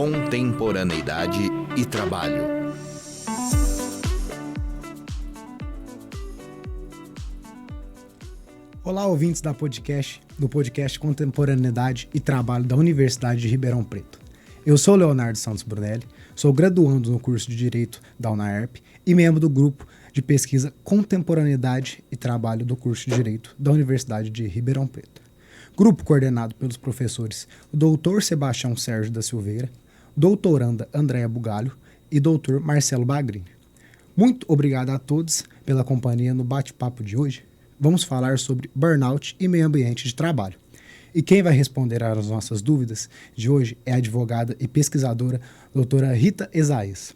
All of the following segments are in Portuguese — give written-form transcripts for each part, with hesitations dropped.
Contemporaneidade e trabalho. Olá, ouvintes do podcast Contemporaneidade e Trabalho da Universidade de Ribeirão Preto. Eu sou Leonardo Santos Brunelli, sou graduando no curso de Direito da UNAERP e membro do grupo de pesquisa Contemporaneidade e Trabalho do curso de Direito da Universidade de Ribeirão Preto. Grupo coordenado pelos professores Dr. Sebastião Sérgio da Silveira, doutoranda Andréa Bugalho e Dr. Marcelo Bagrini. Muito obrigado a todos pela companhia no bate-papo de hoje. Vamos falar sobre burnout e meio ambiente de trabalho. E quem vai responder às nossas dúvidas de hoje é a advogada e pesquisadora doutora Rita Esaías.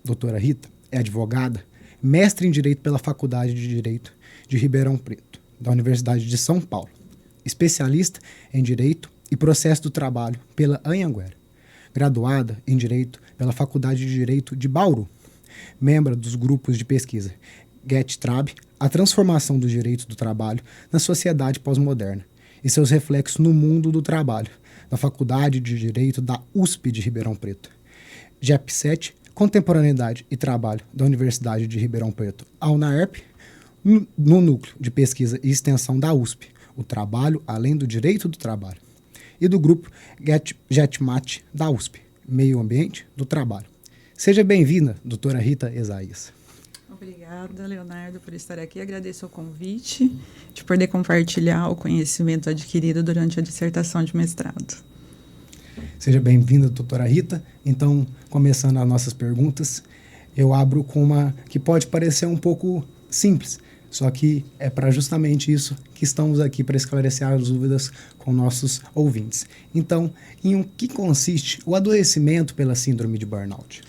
Doutora Rita é advogada, mestre em Direito pela Faculdade de Direito de Ribeirão Preto, da Universidade de São Paulo, especialista em Direito e Processo do Trabalho pela Anhanguera, graduada em Direito pela Faculdade de Direito de Bauru, membro dos grupos de pesquisa GetTrab, a transformação do direito do trabalho na sociedade pós-moderna e seus reflexos no mundo do trabalho, da Faculdade de Direito da USP de Ribeirão Preto, GEP7, Contemporaneidade e Trabalho da Universidade de Ribeirão Preto, a UNAERP, no Núcleo de Pesquisa e Extensão da USP, o Trabalho além do Direito do Trabalho, e do grupo GetMat da USP, Meio Ambiente do Trabalho. Seja bem-vinda, doutora Rita Esaías. Obrigada, Leonardo, por estar aqui. Agradeço o convite de poder compartilhar o conhecimento adquirido durante a dissertação de mestrado. Seja bem-vinda, doutora Rita. Então, começando as nossas perguntas, eu abro com uma que pode parecer um pouco simples, só que é para justamente isso que estamos aqui, para esclarecer as dúvidas com nossos ouvintes. Então, em que consiste o adoecimento pela síndrome de burnout?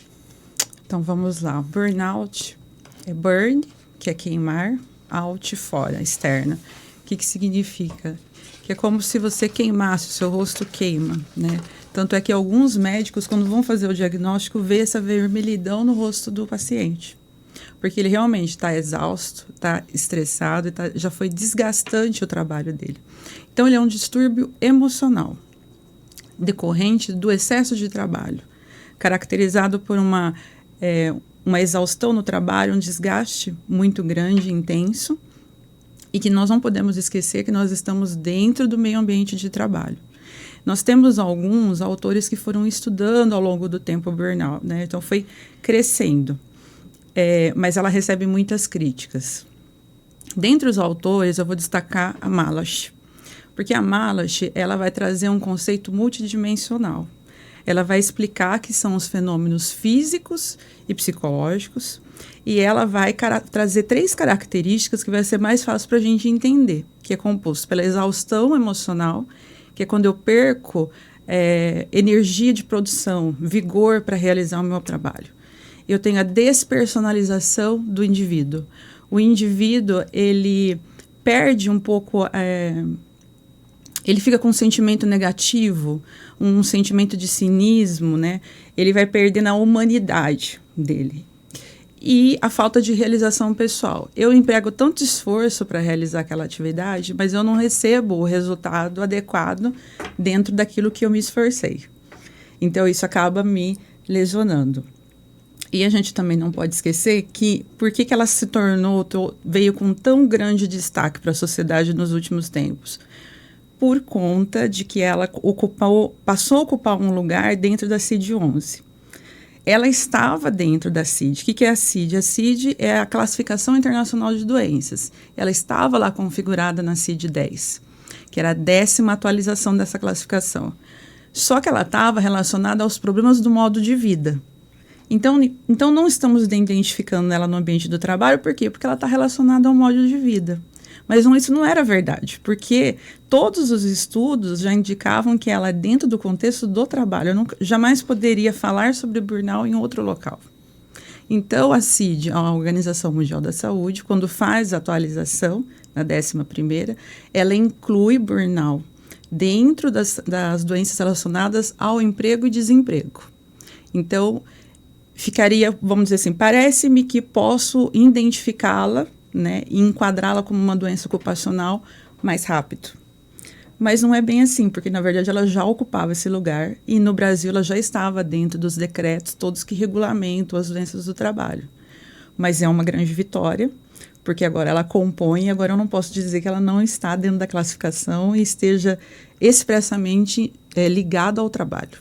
Então, vamos lá. Burnout é burn, que é queimar, out, fora, externa. O que significa? Que é como se você queimasse, o seu rosto queima, né? Tanto é que alguns médicos, quando vão fazer o diagnóstico, vê essa vermelhidão no rosto do paciente. Porque ele realmente está exausto, está estressado, já foi desgastante o trabalho dele. Então, ele é um distúrbio emocional, decorrente do excesso de trabalho, caracterizado por uma exaustão no trabalho, um desgaste muito grande, intenso, e que nós não podemos esquecer que nós estamos dentro do meio ambiente de trabalho. Nós temos alguns autores que foram estudando ao longo do tempo o burnout, né? Então, foi crescendo. Mas ela recebe muitas críticas. Dentre os autores, eu vou destacar a Malasch, porque a Malasch, ela vai trazer um conceito multidimensional. Ela vai explicar que são os fenômenos físicos e psicológicos, e ela vai trazer 3 características que vai ser mais fácil para a gente entender, que é composto pela exaustão emocional, que é quando eu perco energia de produção, vigor para realizar o meu trabalho. Eu tenho a despersonalização do indivíduo. O indivíduo, ele perde um pouco, ele fica com um sentimento negativo, um sentimento de cinismo, né? Ele vai perdendo a humanidade dele. E a falta de realização pessoal. Eu emprego tanto esforço para realizar aquela atividade, mas eu não recebo o resultado adequado dentro daquilo que eu me esforcei. Então, isso acaba me lesionando. E a gente também não pode esquecer que por que ela se veio com tão grande destaque para a sociedade nos últimos tempos? Por conta de que ela passou a ocupar um lugar dentro da CID-11. Ela estava dentro da CID. O que é a CID? A CID é a Classificação Internacional de Doenças. Ela estava lá configurada na CID-10, que era a 10ª atualização dessa classificação. Só que ela estava relacionada aos problemas do modo de vida. Então, não estamos identificando ela no ambiente do trabalho, por quê? Porque ela está relacionada ao modo de vida. Mas isso não era verdade, porque todos os estudos já indicavam que ela é dentro do contexto do trabalho. Eu jamais poderia falar sobre burnout em outro local. Então, a CID, a Organização Mundial da Saúde, quando faz a atualização, na 11ª, ela inclui burnout dentro das doenças relacionadas ao emprego e desemprego. Então, ficaria, vamos dizer assim, parece-me que posso identificá-la, né, e enquadrá-la como uma doença ocupacional mais rápido. Mas não é bem assim, porque na verdade ela já ocupava esse lugar e no Brasil ela já estava dentro dos decretos todos que regulamentam as doenças do trabalho. Mas é uma grande vitória, porque agora ela compõe, e agora eu não posso dizer que ela não está dentro da classificação e esteja expressamente ligada ao trabalho.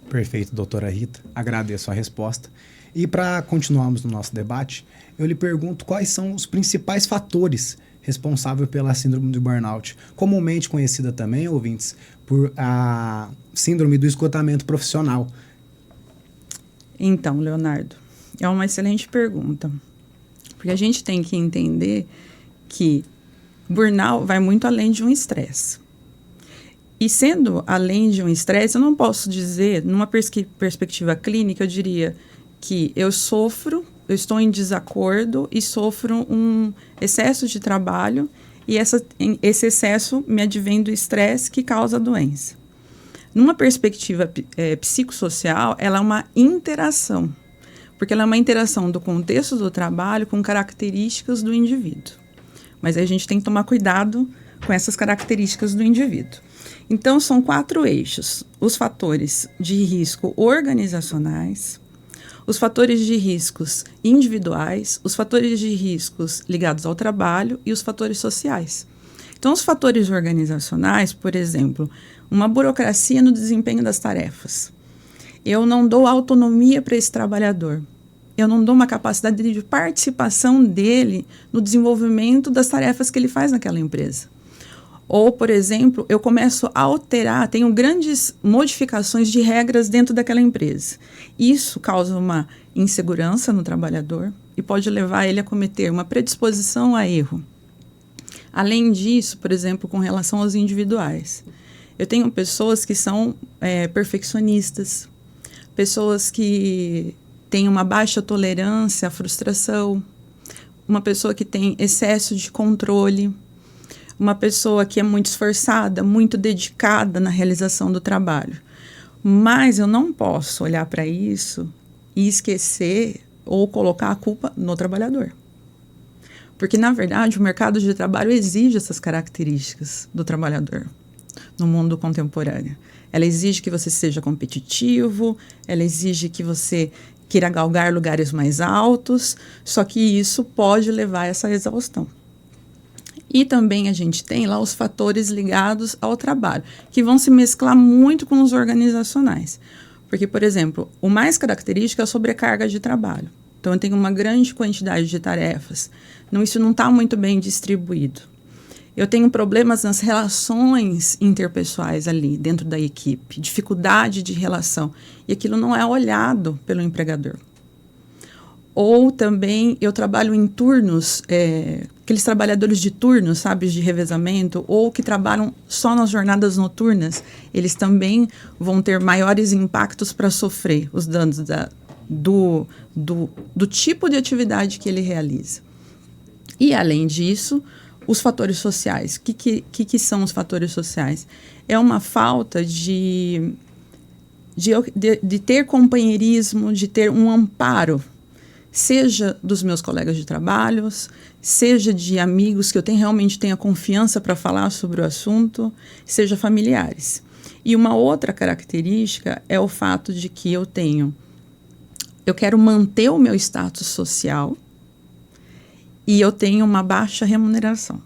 Perfeito, doutora Rita. Agradeço a resposta. E para continuarmos no nosso debate, eu lhe pergunto quais são os principais fatores responsáveis pela síndrome do burnout, comumente conhecida também, ouvintes, por a síndrome do esgotamento profissional. Então, Leonardo, é uma excelente pergunta. Porque a gente tem que entender que burnout vai muito além de um estresse. E sendo além de um estresse, eu não posso dizer, numa perspectiva clínica, eu diria que eu estou em desacordo e sofro um excesso de trabalho e esse excesso me advém do estresse que causa a doença. Numa perspectiva psicossocial, ela é uma interação, porque ela é uma interação do contexto do trabalho com características do indivíduo. Mas aí a gente tem que tomar cuidado com essas características do indivíduo. Então, são 4 eixos: os fatores de risco organizacionais, os fatores de riscos individuais, os fatores de riscos ligados ao trabalho e os fatores sociais. Então, os fatores organizacionais, por exemplo, uma burocracia no desempenho das tarefas. Eu não dou autonomia para esse trabalhador. Eu não dou uma capacidade de participação dele no desenvolvimento das tarefas que ele faz naquela empresa. Ou, por exemplo, eu começo a alterar, tenho grandes modificações de regras dentro daquela empresa. Isso causa uma insegurança no trabalhador e pode levar ele a cometer uma predisposição a erro. Além disso, por exemplo, com relação aos individuais, eu tenho pessoas que são perfeccionistas, pessoas que têm uma baixa tolerância à frustração, uma pessoa que tem excesso de controle, uma pessoa que é muito esforçada, muito dedicada na realização do trabalho. Mas eu não posso olhar para isso e esquecer ou colocar a culpa no trabalhador. Porque, na verdade, o mercado de trabalho exige essas características do trabalhador no mundo contemporâneo. Ela exige que você seja competitivo, ela exige que você queira galgar lugares mais altos, só que isso pode levar a essa exaustão. E também a gente tem lá os fatores ligados ao trabalho, que vão se mesclar muito com os organizacionais. Porque, por exemplo, o mais característico é a sobrecarga de trabalho. Então, eu tenho uma grande quantidade de tarefas. Isso não está muito bem distribuído. Eu tenho problemas nas relações interpessoais ali, dentro da equipe, dificuldade de relação. E aquilo não é olhado pelo empregador. Ou também eu trabalho em turnos, aqueles trabalhadores de turnos, sabe, de revezamento, ou que trabalham só nas jornadas noturnas, eles também vão ter maiores impactos para sofrer os danos do tipo de atividade que ele realiza. E, além disso, os fatores sociais. O que são os fatores sociais? É uma falta de ter companheirismo, de ter um amparo, seja dos meus colegas de trabalho, seja de amigos que eu realmente tenha confiança para falar sobre o assunto, seja familiares. E uma outra característica é o fato de que eu quero manter o meu status social e eu tenho uma baixa remuneração.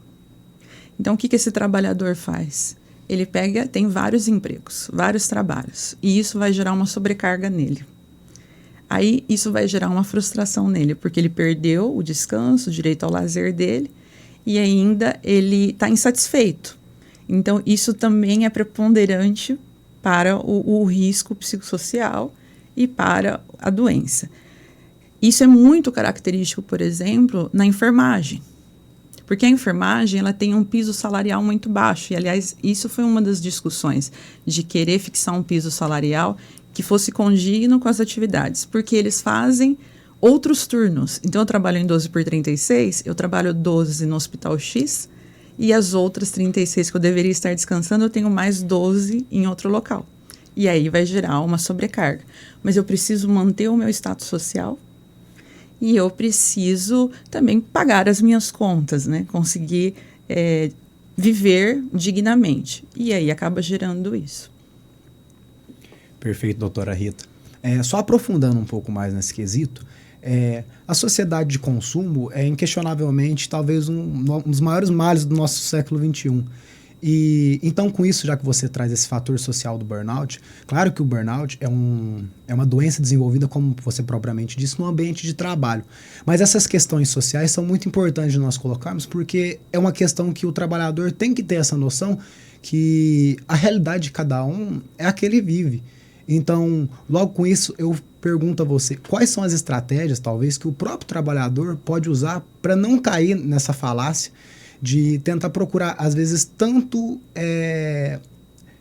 Então, o que esse trabalhador faz? Ele tem vários empregos, vários trabalhos, e isso vai gerar uma sobrecarga nele. Aí, isso vai gerar uma frustração nele, porque ele perdeu o descanso, o direito ao lazer dele, e ainda ele está insatisfeito. Então, isso também é preponderante para o risco psicossocial e para a doença. Isso é muito característico, por exemplo, na enfermagem. Porque a enfermagem ela tem um piso salarial muito baixo. E, aliás, isso foi uma das discussões, de querer fixar um piso salarial que fosse condigno com as atividades. Porque eles fazem outros turnos. Então, eu trabalho em 12/36, eu trabalho 12 no Hospital X, e as outras 36 que eu deveria estar descansando, eu tenho mais 12 em outro local. E aí vai gerar uma sobrecarga. Mas eu preciso manter o meu status social e eu preciso também pagar as minhas contas, né? Conseguir viver dignamente. E aí acaba gerando isso. Perfeito, doutora Rita. Só aprofundando um pouco mais nesse quesito, a sociedade de consumo é inquestionavelmente talvez um dos maiores males do nosso século XXI. E então, com isso, já que você traz esse fator social do burnout, claro que o burnout é uma doença desenvolvida, como você propriamente disse, no ambiente de trabalho. Mas essas questões sociais são muito importantes de nós colocarmos, porque é uma questão que o trabalhador tem que ter essa noção que a realidade de cada um é a que ele vive. Então, logo com isso, eu pergunto a você, quais são as estratégias, talvez, que o próprio trabalhador pode usar para não cair nessa falácia de tentar procurar, às vezes, tanto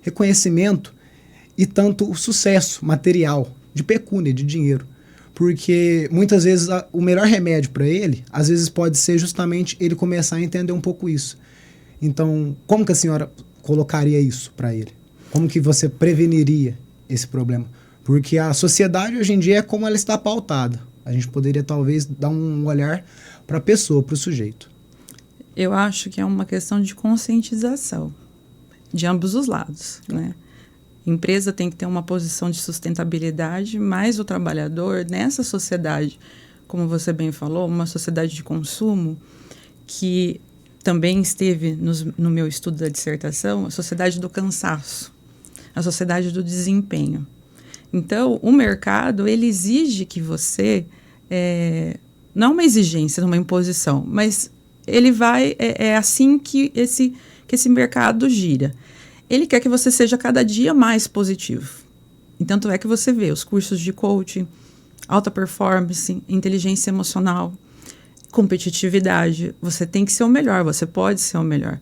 reconhecimento e tanto sucesso material, de pecúnia, de dinheiro. Porque, muitas vezes, o melhor remédio para ele, às vezes, pode ser justamente ele começar a entender um pouco isso. Então, como que a senhora colocaria isso para ele? Como que você preveniria esse problema? Porque a sociedade, hoje em dia, é como ela está pautada. A gente poderia, talvez, dar um olhar para a pessoa, para o sujeito. Eu acho que é uma questão de conscientização de ambos os lados, né? A empresa tem que ter uma posição de sustentabilidade, mas o trabalhador, nessa sociedade, como você bem falou, uma sociedade de consumo, que também esteve no meu estudo da dissertação, a sociedade do cansaço, a sociedade do desempenho. Então, o mercado, ele exige que você, não uma exigência, uma imposição, mas ele vai, é assim que esse mercado gira. Ele quer que você seja cada dia mais positivo. E tanto é que você vê os cursos de coaching, alta performance, inteligência emocional, competitividade. Você tem que ser o melhor, você pode ser o melhor.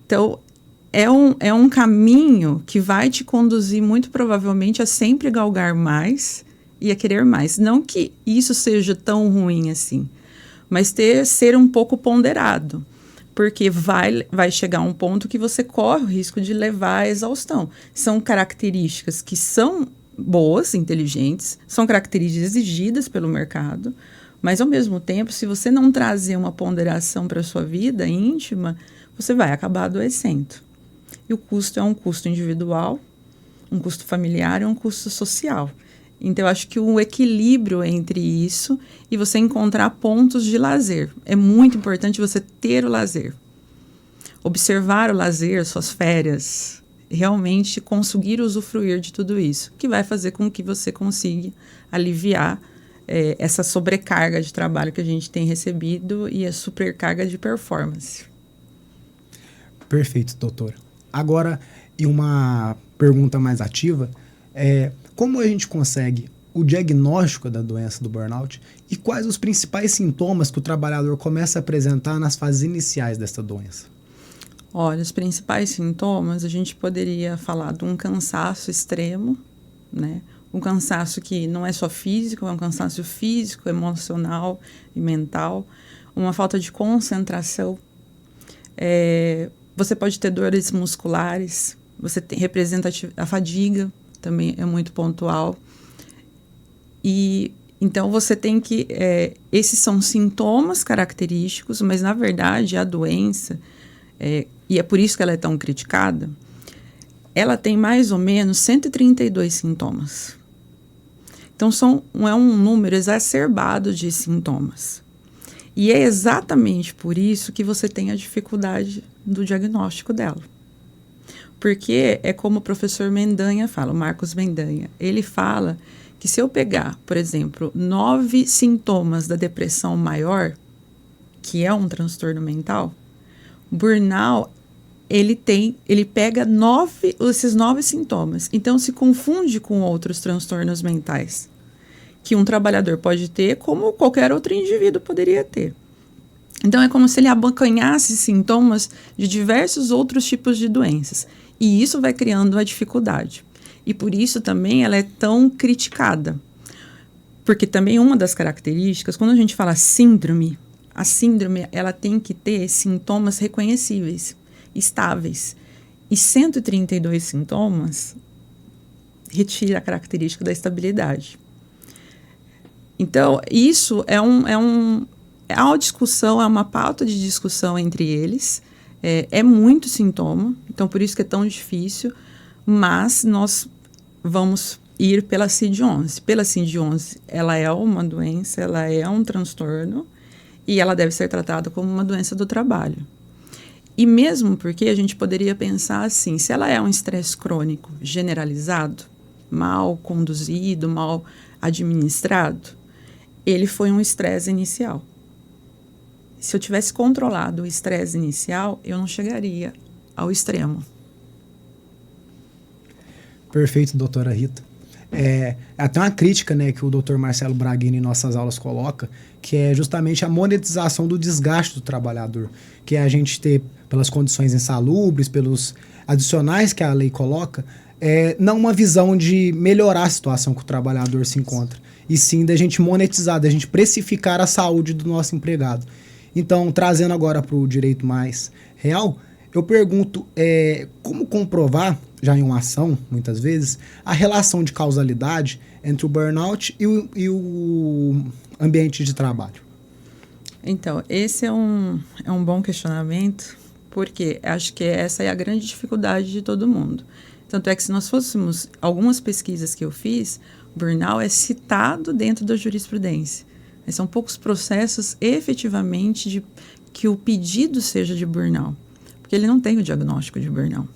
Então, é um caminho que vai te conduzir muito provavelmente a sempre galgar mais e a querer mais. Não que isso seja tão ruim assim, mas ser um pouco ponderado, porque vai chegar um ponto que você corre o risco de levar à exaustão. São características que são boas, inteligentes, são características exigidas pelo mercado, mas, ao mesmo tempo, se você não trazer uma ponderação para a sua vida íntima, você vai acabar adoecendo. E o custo é um custo individual, um custo familiar e um custo social. Então, eu acho que o equilíbrio entre isso e você encontrar pontos de lazer. É muito importante você ter o lazer. Observar o lazer, suas férias, realmente conseguir usufruir de tudo isso, que vai fazer com que você consiga aliviar essa sobrecarga de trabalho que a gente tem recebido e a supercarga de performance. Perfeito, doutora. Agora, e uma pergunta mais ativa, como a gente consegue o diagnóstico da doença do burnout e quais os principais sintomas que o trabalhador começa a apresentar nas fases iniciais dessa doença? Olha, os principais sintomas, a gente poderia falar de um cansaço extremo, né? Um cansaço que não é só físico, é um cansaço físico, emocional e mental, uma falta de concentração. Você pode ter dores musculares, representa a fadiga, também é muito pontual. E então você tem que... esses são sintomas característicos, mas na verdade a doença, e é por isso que ela é tão criticada, ela tem mais ou menos 132 sintomas. Então é um número exacerbado de sintomas. E é exatamente por isso que você tem a dificuldade do diagnóstico dela. Porque é como o professor Mendanha fala, o Marcos Mendanha. Ele fala que se eu pegar, por exemplo, 9 sintomas da depressão maior, que é um transtorno mental, o burnout, ele pega esses 9 sintomas. Então, se confunde com outros transtornos mentais que um trabalhador pode ter, como qualquer outro indivíduo poderia ter. Então, é como se ele abocanhasse sintomas de diversos outros tipos de doenças. E isso vai criando a dificuldade. E por isso também ela é tão criticada. Porque também uma das características, quando a gente fala síndrome, a síndrome ela tem que ter sintomas reconhecíveis, estáveis. E 132 sintomas retira a característica da estabilidade. Então, isso é uma discussão, é uma pauta de discussão entre eles. É muito sintoma, então por isso que é tão difícil, mas nós vamos ir pela CID-11. Pela CID-11, ela é uma doença, ela é um transtorno e ela deve ser tratada como uma doença do trabalho. E mesmo porque a gente poderia pensar assim, se ela é um estresse crônico generalizado, mal conduzido, mal administrado, ele foi um estresse inicial. Se eu tivesse controlado o estresse inicial, eu não chegaria ao extremo. Perfeito, doutora Rita. Até uma crítica, né, que o doutor Marcelo Braghini em nossas aulas coloca, que é justamente a monetização do desgaste do trabalhador, que é a gente ter, pelas condições insalubres, pelos adicionais que a lei coloca, não uma visão de melhorar a situação que o trabalhador se encontra, e sim da gente monetizar, da gente precificar a saúde do nosso empregado. Então, trazendo agora para o direito mais real, eu pergunto como comprovar, já em uma ação, muitas vezes, a relação de causalidade entre o burnout e o ambiente de trabalho? Então, esse é um bom questionamento, porque acho que essa é a grande dificuldade de todo mundo. Tanto é que se nós fôssemos, algumas pesquisas que eu fiz, burnout é citado dentro da jurisprudência. Mas são poucos processos efetivamente que o pedido seja de burnout, porque ele não tem o diagnóstico de burnout.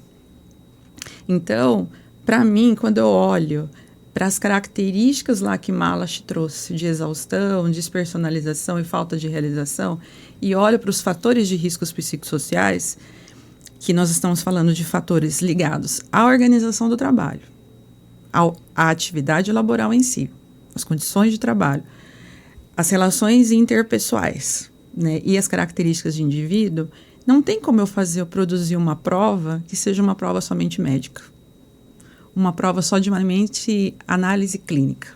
Então, para mim, quando eu olho para as características lá que Malachi trouxe de exaustão, despersonalização e falta de realização, e olho para os fatores de riscos psicossociais, que nós estamos falando de fatores ligados à organização do trabalho, à atividade laboral em si, as condições de trabalho, as relações interpessoais, né, e as características de indivíduo, não tem como eu produzir uma prova que seja uma prova somente médica. Uma prova só de análise clínica.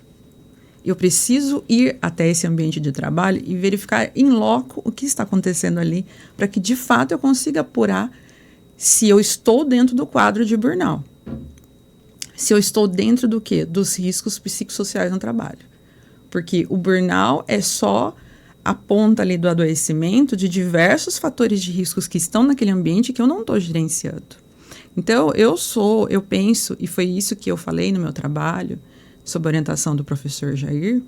Eu preciso ir até esse ambiente de trabalho e verificar em loco o que está acontecendo ali, para que de fato eu consiga apurar se eu estou dentro do quadro de burnout. Se eu estou dentro do quê? Dos riscos psicossociais no trabalho. Porque o burnout é só a ponta ali do adoecimento de diversos fatores de riscos que estão naquele ambiente que eu não estou gerenciando. Então, eu penso, e foi isso que eu falei no meu trabalho, sob orientação do professor Jair,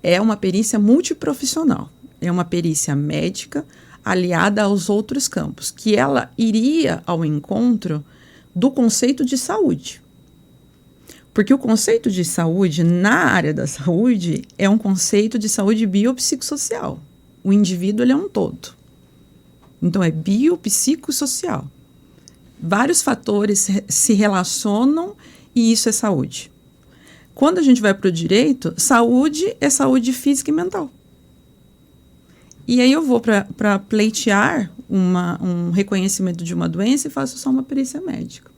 é uma perícia multiprofissional. É uma perícia médica aliada aos outros campos, que ela iria ao encontro do conceito de saúde. Porque o conceito de saúde, na área da saúde, é um conceito de saúde biopsicossocial. O indivíduo ele é um todo. Então, é biopsicossocial. Vários fatores se relacionam e isso é saúde. Quando a gente vai para o direito, saúde é saúde física e mental. E aí eu vou para pleitear um reconhecimento de uma doença e faço só uma perícia médica.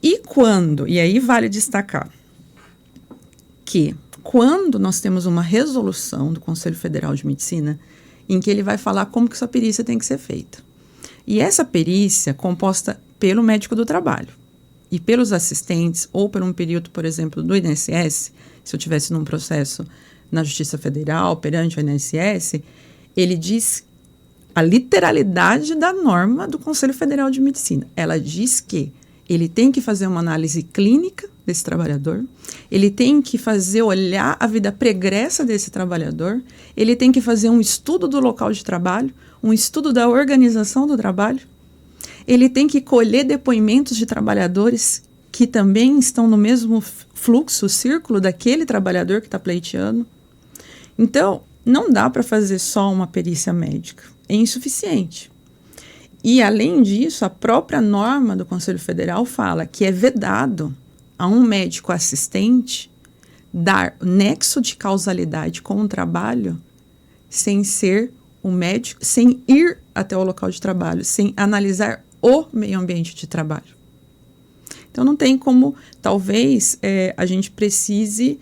E aí vale destacar que quando nós temos uma resolução do Conselho Federal de Medicina em que ele vai falar como que essa perícia tem que ser feita. E essa perícia composta pelo médico do trabalho e pelos assistentes ou por um período, por exemplo, do INSS, se eu tivesse num processo na Justiça Federal perante o INSS, ele diz a literalidade da norma do Conselho Federal de Medicina. Ela diz que ele tem que fazer uma análise clínica desse trabalhador, ele tem que olhar a vida pregressa desse trabalhador, ele tem que fazer um estudo do local de trabalho, um estudo da organização do trabalho, ele tem que colher depoimentos de trabalhadores que também estão no mesmo fluxo, círculo daquele trabalhador que está pleiteando. Então, não dá para fazer só uma perícia médica, é insuficiente. E, além disso, a própria norma do Conselho Federal fala que é vedado a um médico assistente dar nexo de causalidade com o trabalho sem ser o médico, sem ir até o local de trabalho, sem analisar o meio ambiente de trabalho. Então, não tem como, talvez, a gente precise,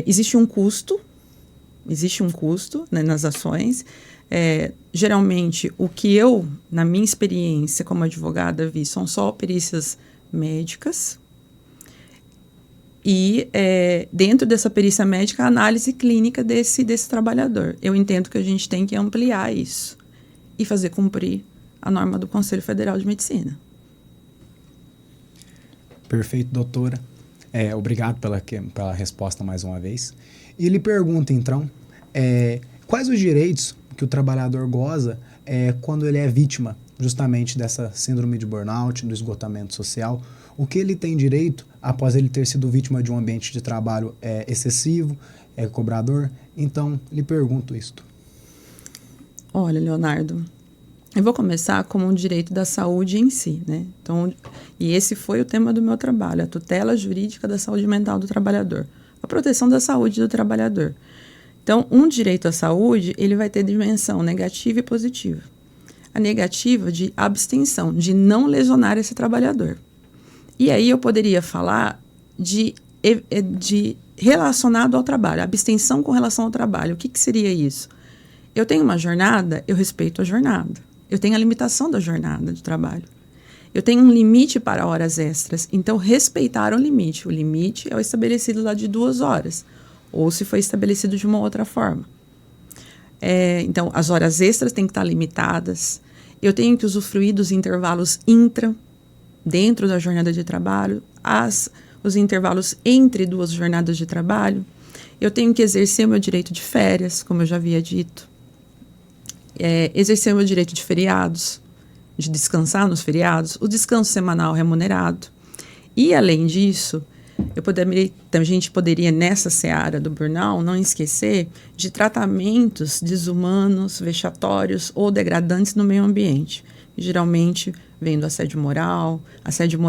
existe um custo, né, nas ações. Geralmente, o que eu, na minha experiência como advogada, vi são só perícias médicas e, dentro dessa perícia médica, a análise clínica desse trabalhador. Eu entendo que a gente tem que ampliar isso e fazer cumprir a norma do Conselho Federal de Medicina. Perfeito, doutora. Obrigado pela resposta mais uma vez. E ele pergunta, então, quais os direitos que o trabalhador goza quando ele é vítima justamente dessa síndrome de burnout, do esgotamento social? O que ele tem direito após ele ter sido vítima de um ambiente de trabalho excessivo, cobrador? Então, lhe pergunto isto. Olha, Leonardo, eu vou começar como um direito da saúde em si, né? Então, e esse foi o tema do meu trabalho, a tutela jurídica da saúde mental do trabalhador, a proteção da saúde do trabalhador. Então, um direito à saúde, ele vai ter dimensão negativa e positiva. A negativa de abstenção, de não lesionar esse trabalhador. E aí eu poderia falar de relacionado ao trabalho, abstenção com relação ao trabalho. O que seria isso? Eu tenho uma jornada, eu respeito a jornada. Eu tenho a limitação da jornada de trabalho. Eu tenho um limite para horas extras, então respeitar o limite. O limite é o estabelecido lá de 2 horas, ou se foi estabelecido de uma outra forma. Então, as horas extras têm que estar limitadas. Eu tenho que usufruir dos intervalos dentro da jornada de trabalho, os intervalos entre 2 jornadas de trabalho. Eu tenho que exercer o meu direito de férias, como eu já havia dito. Exercer o meu direito de feriados, de descansar nos feriados, o descanso semanal remunerado. E, além disso, a gente poderia, nessa seara do burnout, não esquecer de tratamentos desumanos, vexatórios ou degradantes no meio ambiente. Geralmente vem do assédio moral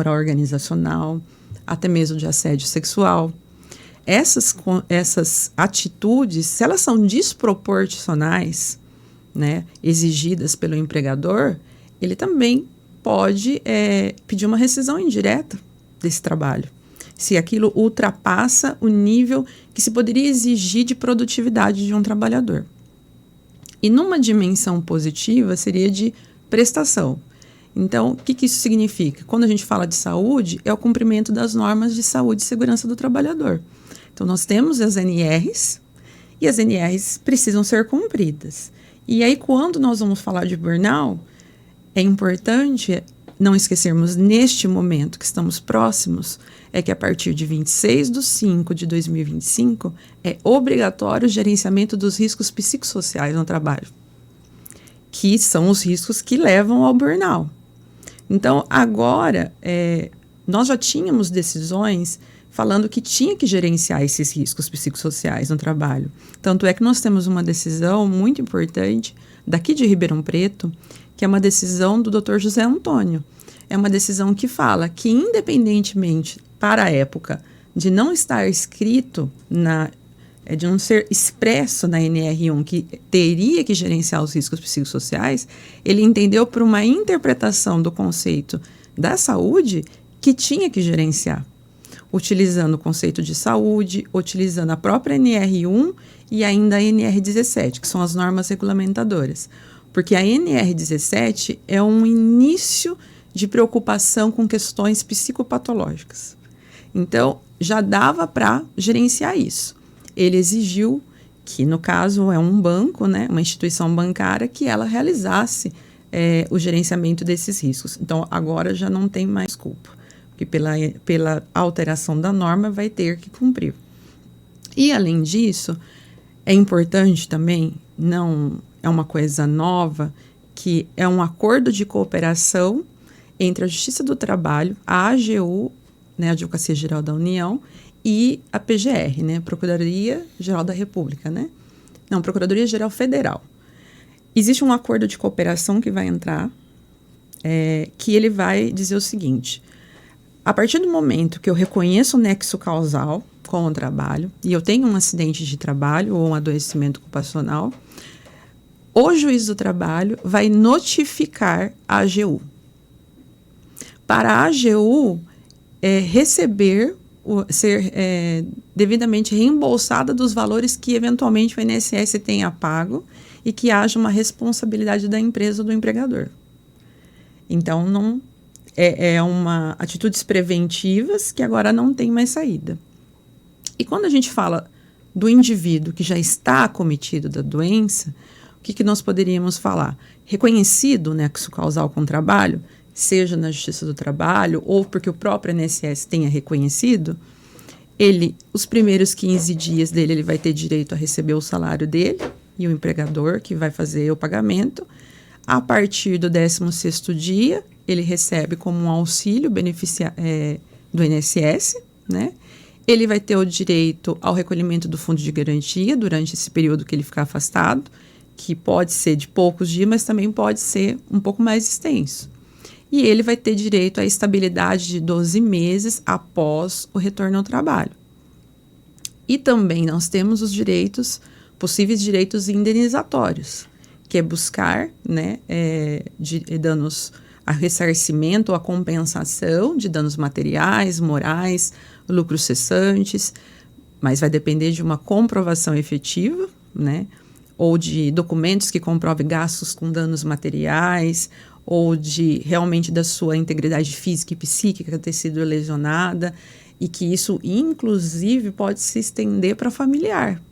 organizacional, até mesmo de assédio sexual. Essas atitudes, se elas são desproporcionais, né, exigidas pelo empregador, ele também pode pedir uma rescisão indireta desse trabalho, se aquilo ultrapassa o nível que se poderia exigir de produtividade de um trabalhador. E numa dimensão positiva seria de prestação. Então, o que isso significa? Quando a gente fala de saúde, é o cumprimento das normas de saúde e segurança do trabalhador. Então, nós temos as NRs e as NRs precisam ser cumpridas. E aí, quando nós vamos falar de burnout, é importante não esquecermos, neste momento que estamos próximos, é que a partir de 26/5/2025, é obrigatório o gerenciamento dos riscos psicossociais no trabalho, que são os riscos que levam ao burnout. Então, agora, nós já tínhamos decisões falando que tinha que gerenciar esses riscos psicossociais no trabalho. Tanto é que nós temos uma decisão muito importante daqui de Ribeirão Preto, que é uma decisão do Dr. José Antônio. É uma decisão que fala que, independentemente, para a época, de não estar escrito, de não ser expresso na NR1 que teria que gerenciar os riscos psicossociais, ele entendeu por uma interpretação do conceito da saúde que tinha que gerenciar, utilizando o conceito de saúde, utilizando a própria NR1 e ainda a NR17, que são as normas regulamentadoras. Porque a NR17 é um início de preocupação com questões psicopatológicas. Então, já dava para gerenciar isso. Ele exigiu que, no caso, é um banco, né, uma instituição bancária, que ela realizasse o gerenciamento desses riscos. Então, agora já não tem mais desculpa, porque pela alteração da norma vai ter que cumprir. E, além disso, é importante também, não é uma coisa nova, que é um acordo de cooperação entre a Justiça do Trabalho, a AGU, né, a Advocacia Geral da União, e a PGR, né, Procuradoria Geral da República, né? Não, Procuradoria Geral Federal. Existe um acordo de cooperação que vai entrar, que ele vai dizer o seguinte: a partir do momento que eu reconheço o nexo causal com o trabalho, e eu tenho um acidente de trabalho ou um adoecimento ocupacional, o juiz do trabalho vai notificar a AGU. Para a AGU ser devidamente reembolsada dos valores que eventualmente o INSS tenha pago e que haja uma responsabilidade da empresa ou do empregador. Então, não é uma atitudes preventivas que agora não tem mais saída. E quando a gente fala do indivíduo que já está acometido da doença, que nós poderíamos falar? Reconhecido nexo causal com o trabalho, seja na Justiça do Trabalho ou porque o próprio INSS tenha reconhecido, os primeiros 15 dias dele, ele vai ter direito a receber o salário dele e o empregador que vai fazer o pagamento. A partir do 16º dia, ele recebe como um auxílio do INSS, né? Ele vai ter o direito ao recolhimento do fundo de garantia durante esse período que ele ficar afastado, que pode ser de poucos dias, mas também pode ser um pouco mais extenso. E ele vai ter direito à estabilidade de 12 meses após o retorno ao trabalho. E também nós temos os possíveis direitos indenizatórios, que é buscar, né, danos a ressarcimento ou a compensação de danos materiais, morais, lucros cessantes, mas vai depender de uma comprovação efetiva, né, ou de documentos que comprovem gastos com danos materiais, ou de realmente da sua integridade física e psíquica ter sido lesionada, e que isso, inclusive, pode se estender para familiar,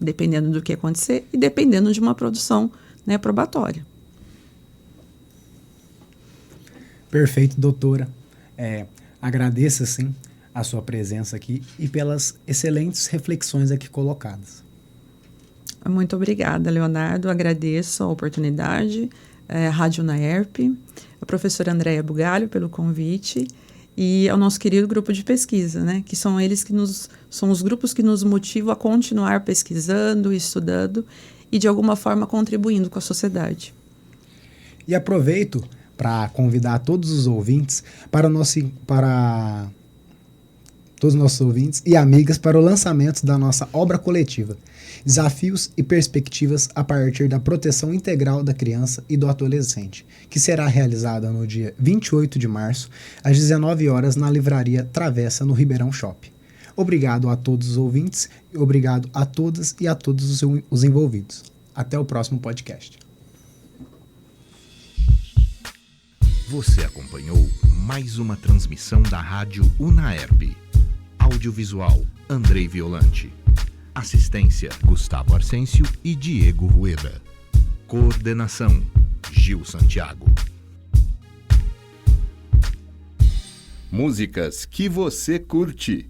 dependendo do que acontecer e dependendo de uma produção, né, probatória. Perfeito, doutora. Agradeço, sim, a sua presença aqui e pelas excelentes reflexões aqui colocadas. Muito obrigada, Leonardo. Agradeço a oportunidade, a Rádio UNAERP, a professora Andréia Bugalho pelo convite e ao nosso querido grupo de pesquisa, né, que são são os grupos que nos motivam a continuar pesquisando, estudando e, de alguma forma, contribuindo com a sociedade. E aproveito para convidar todos os ouvintes todos os nossos ouvintes e amigas para o lançamento da nossa obra coletiva, Desafios e Perspectivas a partir da proteção integral da criança e do adolescente, que será realizada no dia 28 de março, às 19 horas, na Livraria Travessa, no Ribeirão Shopping. Obrigado a todos os ouvintes, obrigado a todas e a todos os envolvidos. Até o próximo podcast. Você acompanhou mais uma transmissão da Rádio UNAERP. Audiovisual, Andrei Violante. Assistência, Gustavo Arsêncio e Diego Rueda. Coordenação, Gil Santiago. Músicas que você curte.